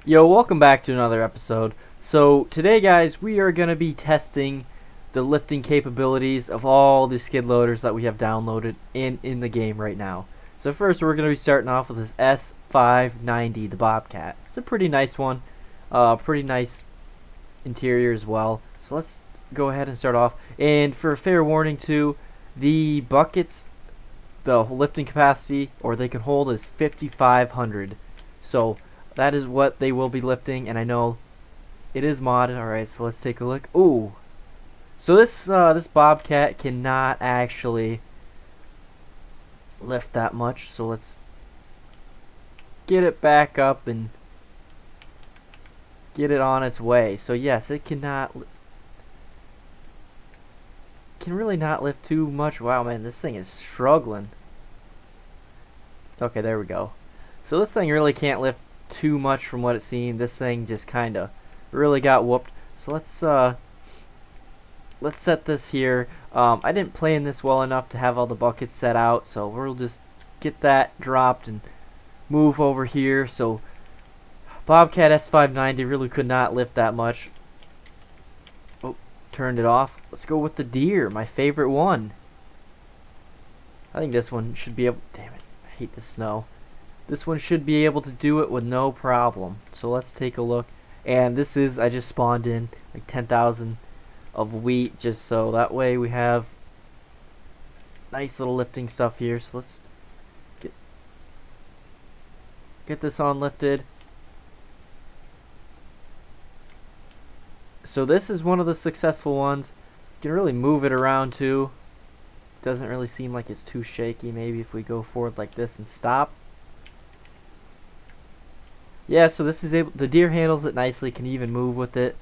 Yo, welcome back to another episode. So today, guys, we are going to be testing the lifting capabilities of all the skid loaders that we have downloaded in the game right now. So first, we're going to be starting off with this S590, the Bobcat. It's a pretty nice one, pretty nice interior as well. So let's go ahead and start off. And for a fair warning too, the buckets, the lifting capacity, or they can hold, is 5,500. So that is what they will be lifting, and I know it is modded. Alright, so let's take a look. Ooh. So this Bobcat cannot actually lift that much, so let's get it back up and get it on its way. So yes, it can really not lift too much. Wow, man, this thing is struggling. Okay, there we go. So this thing really can't lift too much from what it seemed. This thing just kind of really got whooped. So let's set this here. I didn't plan this well enough to have all the buckets set out, so we'll just get that dropped and move over here. So Bobcat S590 really could not lift that much. Oh, turned it off. Let's go with the deer, my favorite one. I think this one should be able. Damn it, I hate the snow. This one should be able to do it with no problem. So let's take a look. And this is, I just spawned in like 10,000 of wheat, just so that way we have nice little lifting stuff here. So let's get this on lifted. So this is one of the successful ones. You can really move it around too. Doesn't really seem like it's too shaky. Maybe if we go forward like this and stop. Yeah, so this is able, the deer handles it nicely, can even move with it.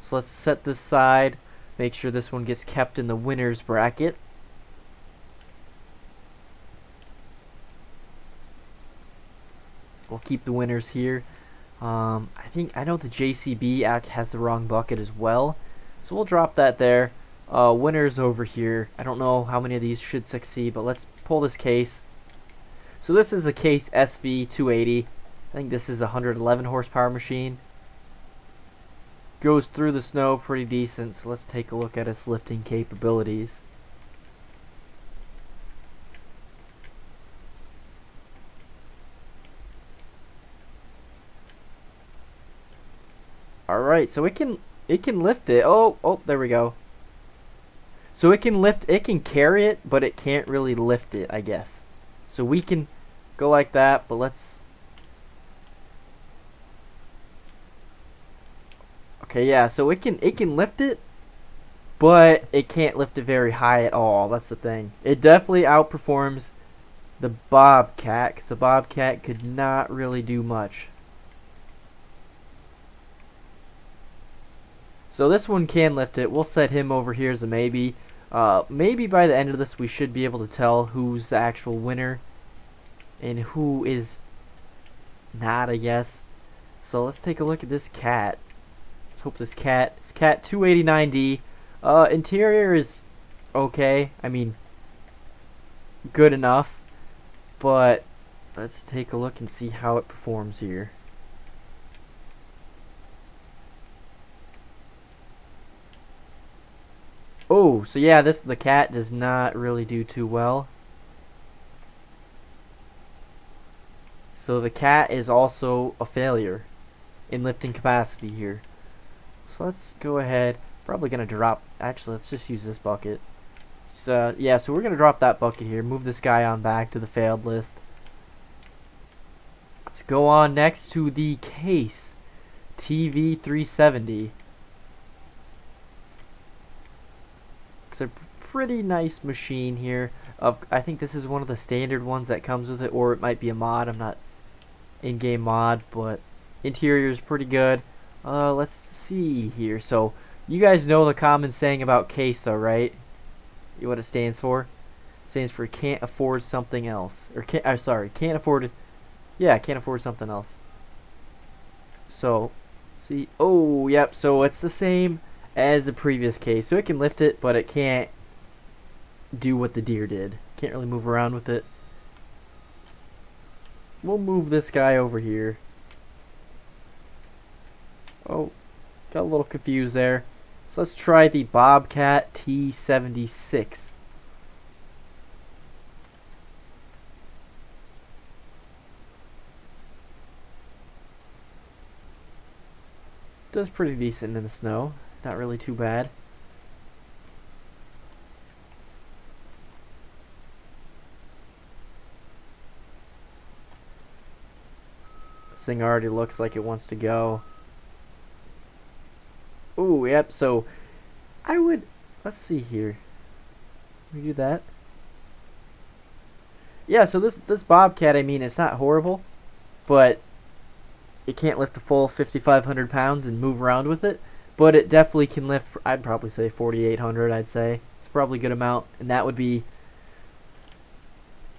So let's set this side, make sure this one gets kept in the winner's bracket. We'll keep the winners here. I know the JCB has the wrong bucket as well, so we'll drop that there. Winners over here. I don't know how many of these should succeed, but let's pull this case. So this is the case SV280. I think this is a 111 horsepower machine. Goes through the snow pretty decent, so let's take a look at its lifting capabilities. Alright, so it can lift it. Oh, there we go. So it can carry it, but it can't really lift it, I guess. So we can go like that, but let's. Okay, yeah, so it can lift it, but it can't lift it very high at all. That's the thing. It definitely outperforms the Bobcat, because the Bobcat could not really do much. So this one can lift it. We'll set him over here as a maybe. Maybe by the end of this we should be able to tell who's the actual winner and who is not, I guess. So let's take a look at this cat. Hope this cat 289D. Interior is okay. I mean, good enough. But let's take a look and see how it performs here. Oh, so yeah, the cat does not really do too well. So the cat is also a failure in lifting capacity here. So let's go ahead. Probably gonna drop. Actually, let's just use this bucket. So yeah, so we're gonna drop that bucket here. Move this guy on back to the failed list. Let's go on next to the case TV370. It's a pretty nice machine here. I think this is one of the standard ones that comes with it, or it might be a mod. I'm not in-game mod, but interior is pretty good. Let's see here. So you guys know the common saying about queso, right? What it stands for? It stands for can't afford something else, or can't afford. Yeah, can't afford something else. So see. Oh, yep. So it's the same as the previous case. So it can lift it, but it can't do what the deer did. Can't really move around with it. We'll move this guy over here. Oh, got a little confused there. So let's try the Bobcat T76. Does pretty decent in the snow. Not really too bad. This thing already looks like it wants to go. Ooh, yep, so I would, let's see here. We do that. Yeah, so this Bobcat, I mean, it's not horrible, but it can't lift a full 5,500 pounds and move around with it. But it definitely can lift, I'd probably say 4,800, I'd say. It's probably a good amount, and that would be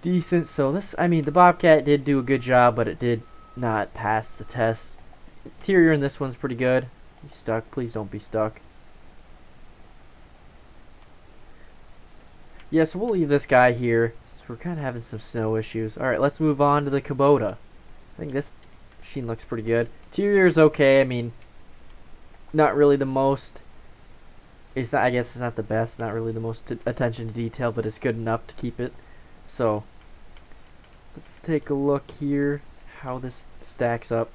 decent. So this, I mean, the Bobcat did do a good job, but it did not pass the test. Interior in this one's pretty good. You stuck? Please don't be stuck. Yeah, so we'll leave this guy here since we're kind of having some snow issues. Alright, let's move on to the Kubota. I think this machine looks pretty good. Interior's okay. I mean, not really the most. It's not, I guess it's not the best. Not really the most attention to detail, but it's good enough to keep it. So let's take a look here how this stacks up.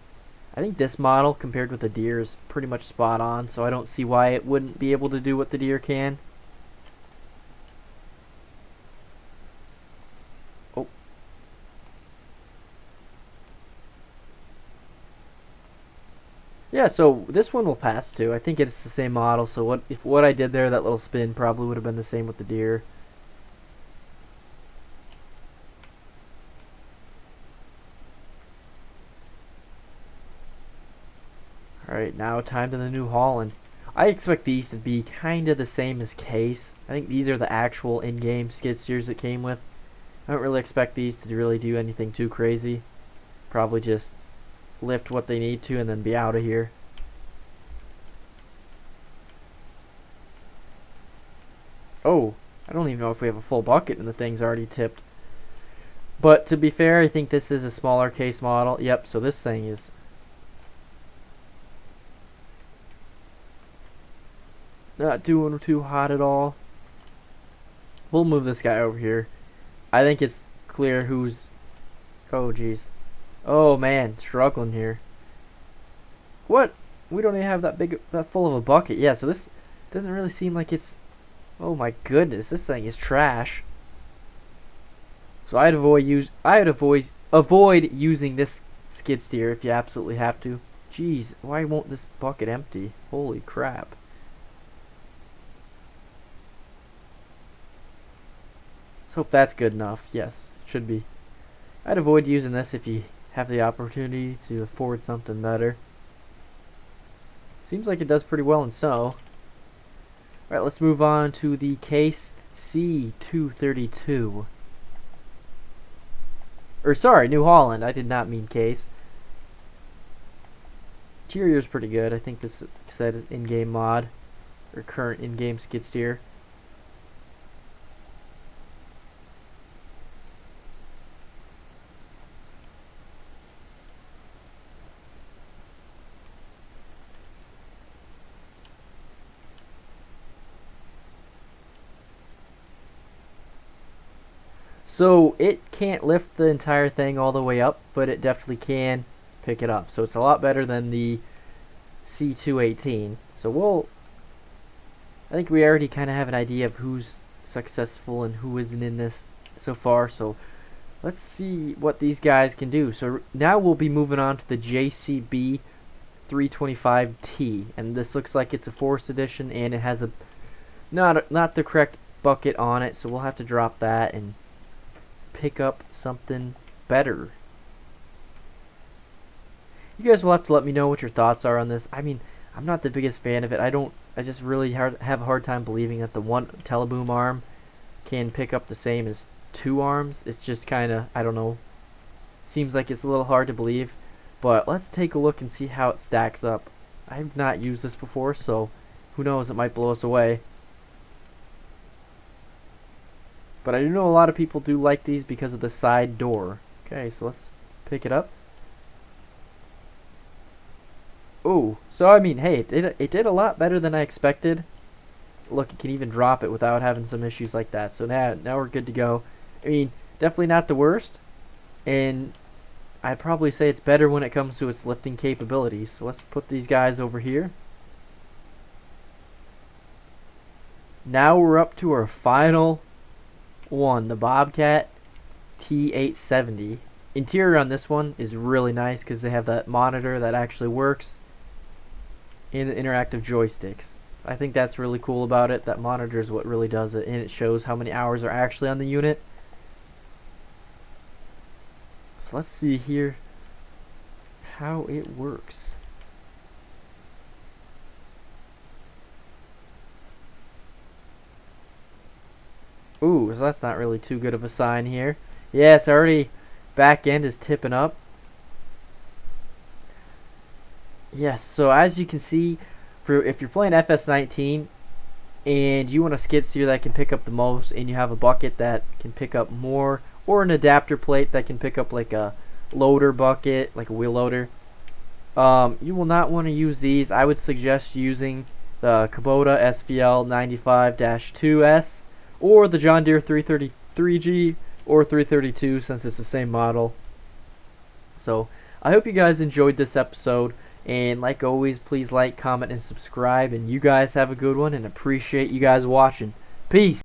I think this model compared with the Deer is pretty much spot on, so I don't see why it wouldn't be able to do what the Deer can. Oh. Yeah, so this one will pass too. I think it's the same model, so what I did there, that little spin probably would have been the same with the Deer. Alright, now time to the New Holland. I expect these to be kind of the same as Case. I think these are the actual in-game skid steers it came with. I don't really expect these to really do anything too crazy. Probably just lift what they need to and then be out of here. Oh, I don't even know if we have a full bucket and the thing's already tipped. But to be fair, I think this is a smaller Case model. Yep, so this thing is not doing too hot at all. We'll move this guy over here. I think it's clear who's... Oh, jeez. Oh, man. Struggling here. What? We don't even have that full of a bucket. Yeah, so this doesn't really seem like it's... Oh, my goodness. This thing is trash. So I'd avoid using this skid steer if you absolutely have to. Jeez, why won't this bucket empty? Holy crap. Let's hope that's good enough. Yes, it should be. I'd avoid using this if you have the opportunity to afford something better. Seems like it does pretty well in snow. Alright, let's move on to the Case C232. Or sorry, New Holland. I did not mean Case. Interior's pretty good. I think this said in-game mod. Or current in-game skid steer. So it can't lift the entire thing all the way up, but it definitely can pick it up. So it's a lot better than the C218. So I think we already kind of have an idea of who's successful and who isn't in this so far. So let's see what these guys can do. So now we'll be moving on to the JCB 325T, and this looks like it's a Forest Edition, and it has a not the correct bucket on it. So we'll have to drop that and pick up something better. You guys will have to let me know what your thoughts are on this. I mean, I'm not the biggest fan of it. I just really have a hard time believing that the one teleboom arm can pick up the same as two arms. It's just kind of, I don't know. Seems like it's a little hard to believe. But let's take a look and see how it stacks up. I've not used this before, so who knows, it might blow us away. But I do know a lot of people do like these because of the side door. Okay, so let's pick it up. Oh, so I mean, hey, it did a lot better than I expected. Look, it can even drop it without having some issues like that. So now we're good to go. I mean, definitely not the worst, and I'd probably say it's better when it comes to its lifting capabilities. So let's put these guys over here. Now we're up to our final one, the Bobcat T870. Interior on this one is really nice because they have that monitor that actually works and the interactive joysticks. I think that's really cool about it. That monitor is what really does it, and it shows how many hours are actually on the unit. So let's see here how it works. Ooh, so that's not really too good of a sign here. Yeah, it's already, back end is tipping up. Yes, so as you can see, for if you're playing FS19 and you want a skid steer that can pick up the most, and you have a bucket that can pick up more, or an adapter plate that can pick up like a loader bucket, like a wheel loader, you will not want to use these. I would suggest using the Kubota SVL95-2S or the John Deere 333G or 332, since it's the same model. So I hope you guys enjoyed this episode, and like always, please like, comment, and subscribe, and you guys have a good one, and appreciate you guys watching. Peace.